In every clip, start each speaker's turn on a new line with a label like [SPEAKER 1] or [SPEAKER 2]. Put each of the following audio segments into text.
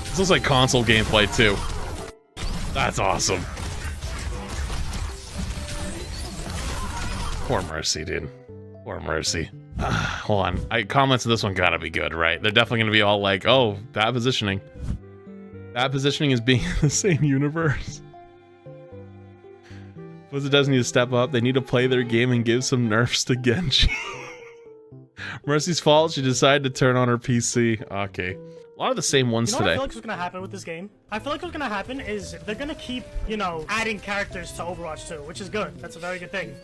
[SPEAKER 1] This looks like console gameplay too. That's awesome. Poor Mercy, dude. Poor Mercy. Hold on. Comments of this one gotta be good, right? They're definitely gonna be all like, oh, bad positioning. Bad positioning is being in the same universe. Blizzard does need to step up. They need to play their game and give some nerfs to Genji. Mercy's fault. She decided to turn on her PC. Okay. A lot of the same ones today.
[SPEAKER 2] What I feel like what's gonna happen with this game? I feel like what's gonna happen is they're gonna keep, you know, adding characters to Overwatch 2, which is good. That's a very good thing.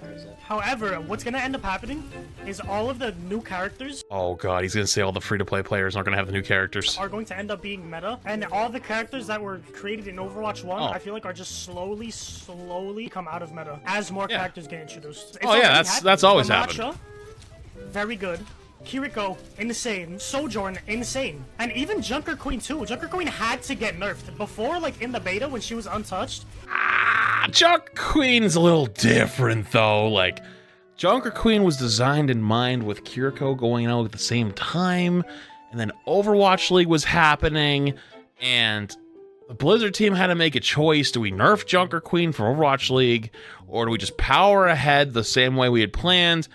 [SPEAKER 2] However, what's gonna end up happening is all of the new characters.
[SPEAKER 1] Oh god, he's gonna say all the free-to-play players aren't gonna have the new characters.
[SPEAKER 2] Are going to end up being meta, and all the characters that were created in Overwatch 1, I feel like are just slowly come out of meta as more characters get introduced. It's
[SPEAKER 1] that's always happened.
[SPEAKER 2] Very good. Kiriko, insane. Sojourn, insane. And even Junker Queen too. Junker Queen had to get nerfed. Before, like in the beta when she was untouched.
[SPEAKER 1] Junker Queen's a little different though. Like, Junker Queen was designed in mind with Kiriko going out at the same time. And then Overwatch League was happening. And the Blizzard team had to make a choice. Do we nerf Junker Queen for Overwatch League? Or do we just power ahead the same way we had planned?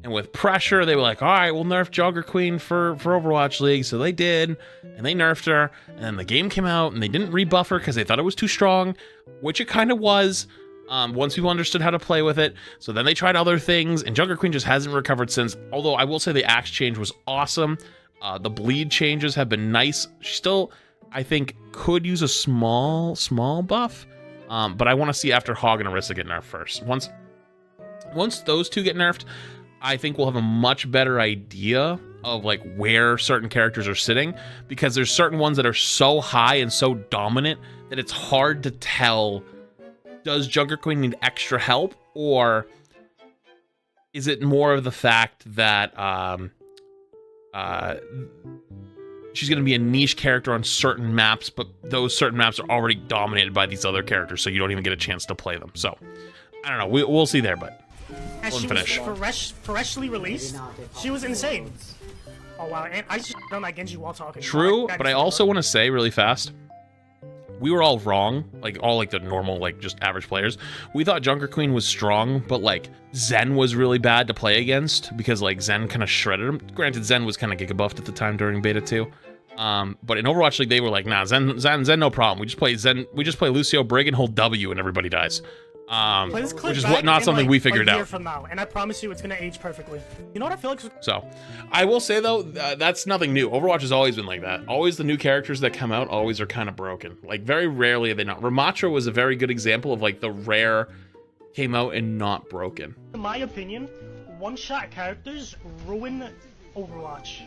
[SPEAKER 1] And with pressure, they were like, all right, we'll nerf Junker Queen for Overwatch League. So they did, and they nerfed her. And then the game came out, and they didn't rebuff her because they thought it was too strong, which it kind of was once people understood how to play with it. So then they tried other things, and Junker Queen just hasn't recovered since. Although I will say the axe change was awesome. The bleed changes have been nice. She still, I think, could use a small buff. But I want to see after Hog and Orisa get nerfed first. Once those two get nerfed, I think we'll have a much better idea of like where certain characters are sitting, because there's certain ones that are so high and so dominant that it's hard to tell, does Junker Queen need extra help, or is it more of the fact that she's going to be a niche character on certain maps, but those certain maps are already dominated by these other characters, so you don't even get a chance to play them. So I don't know, we'll see there, but
[SPEAKER 2] as she was freshly released, she was insane. Oh wow, and I just done that Genji while talking.
[SPEAKER 1] True, but I also want to say really fast, we were all wrong, like all like the normal, like just average players. We thought Junker Queen was strong, but like Zen was really bad to play against because like Zen kind of shredded him. Granted, Zen was kind of giga buffed at the time during beta 2. But in Overwatch League, they were like, nah, Zen, no problem. We just play Lucio Brig and hold W and everybody dies. Which is not something like we figured out.
[SPEAKER 2] From now, and I promise you, it's gonna age perfectly. You know what I feel like?
[SPEAKER 1] So, I will say though, that's nothing new. Overwatch has always been like that. Always the new characters that come out always are kind of broken. Like very rarely are they not. Ramattra was a very good example of like the rare came out and not broken.
[SPEAKER 2] In my opinion, one-shot characters ruin Overwatch.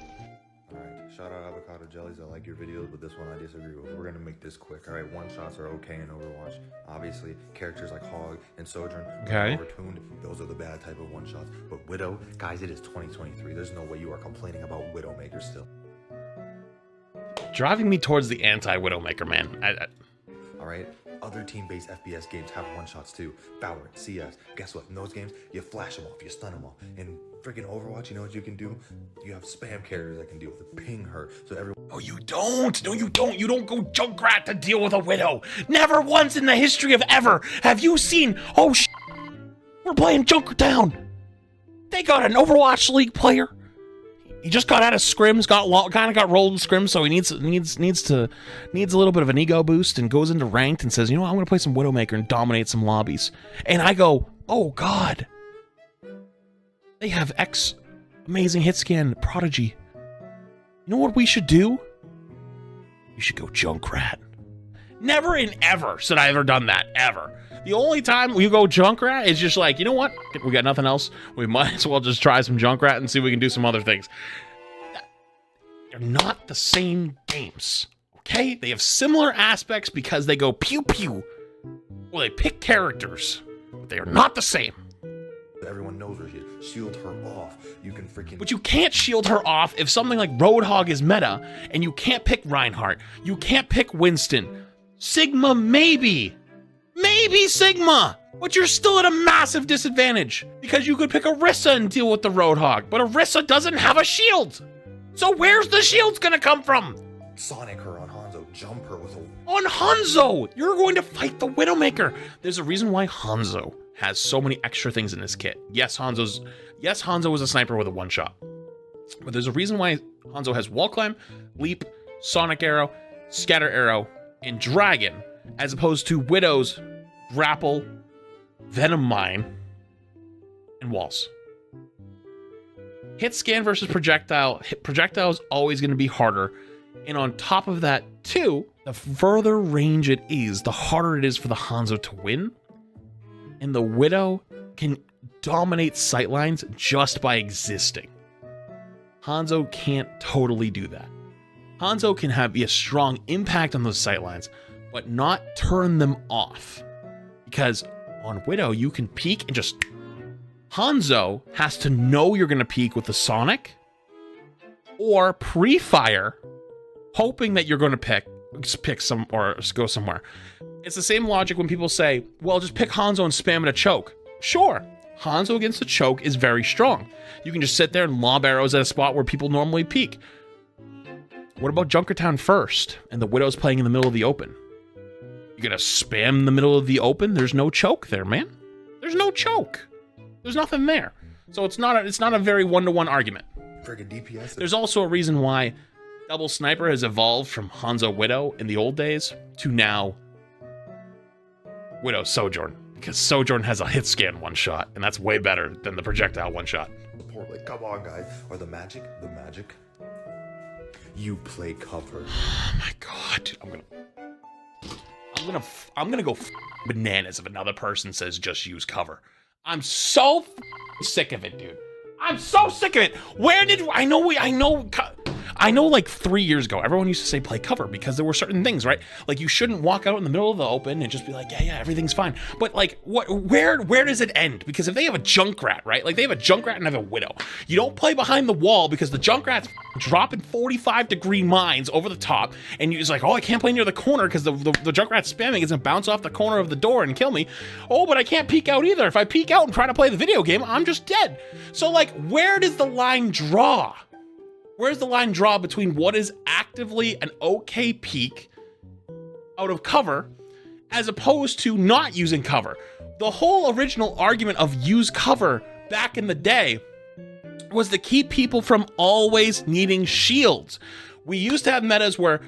[SPEAKER 3] Alright, shout out Avocado Jellies, I like your videos, but this one I disagree with. We're gonna make this quick. Alright, one-shots are okay in Overwatch. Obviously, characters like Hog and Sojourn are overtuned. Those are the bad type of one-shots. But Widow, guys, it is 2023. There's no way you are complaining about Widowmaker still.
[SPEAKER 1] Driving me towards the anti-Widowmaker, man.
[SPEAKER 3] Alright, other team-based FPS games have one-shots too. Valorant, CS. Guess what? In those games, you flash them off, you stun them off. In freaking Overwatch, you know what you can do? You have spam carriers that can deal with it. Ping her, so everyone...
[SPEAKER 1] Oh, you don't! No, you don't! You don't go Junkrat to deal with a Widow! Never once in the history of ever have you seen, oh sh**, we're playing Junkertown! They got an Overwatch League player. He just got out of scrims, kind of got rolled in scrims, so he needs a little bit of an ego boost, and goes into ranked and says, you know what, I'm gonna play some Widowmaker and dominate some lobbies. And I go, oh god, they have X amazing hit scan Prodigy. You know what we should do? You should go Junkrat. Never in ever should I ever done that, ever. The only time we go Junkrat is just like, you know what? We got nothing else. We might as well just try some Junkrat and see if we can do some other things. They're not the same games, okay? They have similar aspects because they go pew-pew. Well, they pick characters, but they are not the same.
[SPEAKER 3] Everyone knows where she is. Shield her off. You can freaking...
[SPEAKER 1] But you can't shield her off if something like Roadhog is meta, and you can't pick Reinhardt. You can't pick Winston. Sigma, maybe. Maybe Sigma, but you're still at a massive disadvantage because you could pick Orisa and deal with the Roadhog, but Orisa doesn't have a shield. So where's the shields gonna come from?
[SPEAKER 3] Sonic her on Hanzo, jump her with a...
[SPEAKER 1] On Hanzo! You're going to fight the Widowmaker! There's a reason why Hanzo has so many extra things in his kit. Yes, Hanzo is a sniper with a one-shot. But there's a reason why Hanzo has wall climb, leap, sonic arrow, scatter arrow, and dragon, as opposed to Widow's grapple, venom mine, and walls. Hit scan versus projectile. Projectile is always going to be harder. And on top of that, too, the further range it is, the harder it is for the Hanzo to win. And the Widow can dominate sightlines just by existing. Hanzo can't totally do that. Hanzo can be a strong impact on those sightlines, but not turn them off. Because on Widow, you can peek and just... Hanzo has to know you're going to peek with the Sonic, or pre-fire, hoping that you're going to pick some or go somewhere. It's the same logic when people say, well, just pick Hanzo and spam it a choke. Sure, Hanzo against a choke is very strong. You can just sit there and lob arrows at a spot where people normally peek. What about Junkertown first, and the Widow's playing in the middle of the open? You gonna spam the middle of the open? There's no choke there, man. There's no choke. There's nothing there. So it's not a very one-to-one argument.
[SPEAKER 3] Friggin' DPS.
[SPEAKER 1] There's also a reason why Double Sniper has evolved from Hanzo Widow in the old days to now Widow Sojourn. Because Sojourn has a hit scan one-shot, and that's way better than the projectile one-shot.
[SPEAKER 3] Like, come on, guys. Or the magic. You play cover.
[SPEAKER 1] Oh my god, dude, I'm gonna go bananas if another person says just use cover. I'm so sick of it, dude. I'm so sick of it. Where did I know like 3 years ago, everyone used to say play cover because there were certain things, right? Like you shouldn't walk out in the middle of the open and just be like, yeah, everything's fine. But like, where does it end? Because if they have a Junkrat, right? Like they have a Junkrat and have a Widow. You don't play behind the wall because the Junkrat's dropping 45-degree mines over the top, and you're just like, oh, I can't play near the corner because the Junkrat's spamming is gonna bounce off the corner of the door and kill me. Oh, but I can't peek out either. If I peek out and try to play the video game, I'm just dead. So like, where does the line draw? Where's the line draw between what is actively an okay peek out of cover as opposed to not using cover? The whole original argument of use cover back in the day was to keep people from always needing shields. We used to have metas where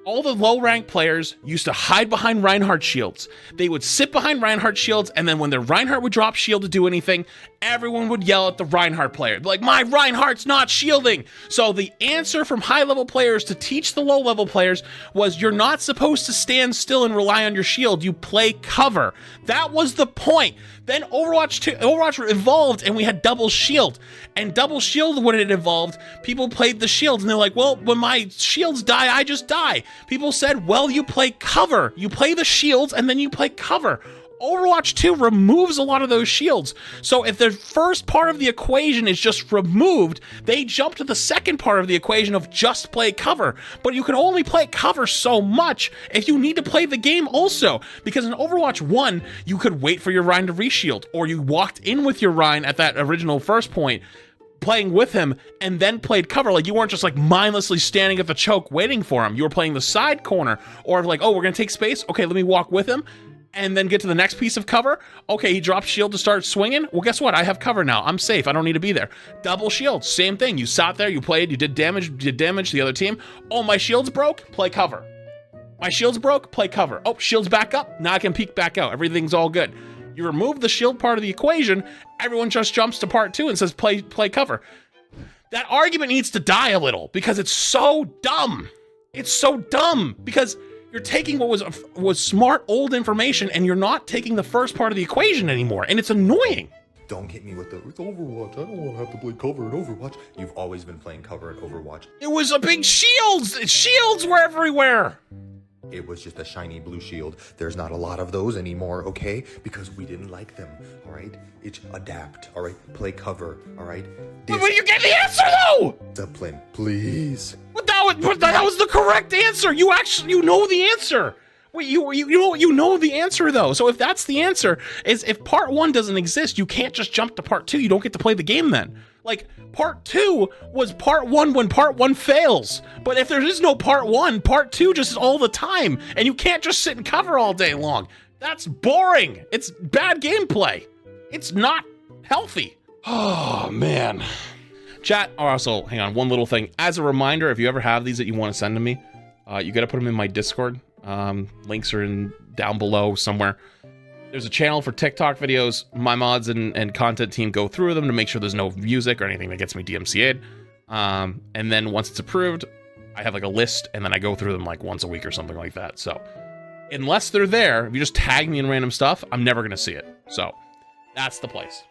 [SPEAKER 1] all the low-ranked players used to hide behind Reinhardt shields. They would sit behind Reinhardt shields, and then when their Reinhardt would drop shield to do anything, everyone would yell at the Reinhardt player. Like, my Reinhardt's not shielding! So the answer from high-level players to teach the low-level players was you're not supposed to stand still and rely on your shield. You play cover. That was the point. Then Overwatch evolved, and we had double shield. And double shield, when it evolved, people played the shields, and they're like, well, when my shields die, I just die. People said, well, you play cover. You play the shields, and then you play cover. Overwatch 2 removes a lot of those shields. So if the first part of the equation is just removed, they jump to the second part of the equation of just play cover. But you can only play cover so much if you need to play the game also. Because in Overwatch 1, you could wait for your Rein to reshield, or you walked in with your Rein at that original first point, playing with him, and then played cover. Like, you weren't just like mindlessly standing at the choke waiting for him. You were playing the side corner, or like, oh, we're gonna take space. Okay, let me walk with him, and then get to the next piece of cover. Okay, he dropped shield to start swinging. Well, guess what? I have cover now. I'm safe. I don't need to be there. Double shield, same thing. You sat there, you played, you did damage to the other team. Oh, my shield's broke? Play cover. My shield's broke? Play cover. Oh, shield's back up? Now I can peek back out. Everything's all good. You remove the shield part of the equation, everyone just jumps to part 2 and says play cover. That argument needs to die a little because it's so dumb. It's so dumb because you're taking what was smart old information and you're not taking the first part of the equation anymore, and it's annoying.
[SPEAKER 3] Don't get me with it's Overwatch. I don't want to have to play cover in Overwatch. You've always been playing cover in Overwatch.
[SPEAKER 1] It was a big shields. Shields were everywhere.
[SPEAKER 3] It was just a shiny blue shield. There's not a lot of those anymore, okay? Because we didn't like them, all right? It's adapt, all right? Play cover, all right?
[SPEAKER 1] But you get the answer, though!
[SPEAKER 3] Discipline, please.
[SPEAKER 1] But that was the correct answer. You know the answer. Wait, you know the answer, though. So if that's the answer, is if part 1 doesn't exist, you can't just jump to part 2. You don't get to play the game then. Like, part 2 was part 1 when part 1 fails. But if there is no part 1, part 2 just is all the time. And you can't just sit and cover all day long. That's boring. It's bad gameplay. It's not healthy. Oh, man. Chat, also, hang on, one little thing. As a reminder, if you ever have these that you want to send to me, you got to put them in my Discord. Links are down below somewhere. There's a channel for TikTok videos. My mods and content team go through them to make sure there's no music or anything that gets me DMCA'd. And then once it's approved, I have like a list, and then I go through them like once a week or something like that. So unless they're there, if you just tag me in random stuff, I'm never going to see it. So that's the place.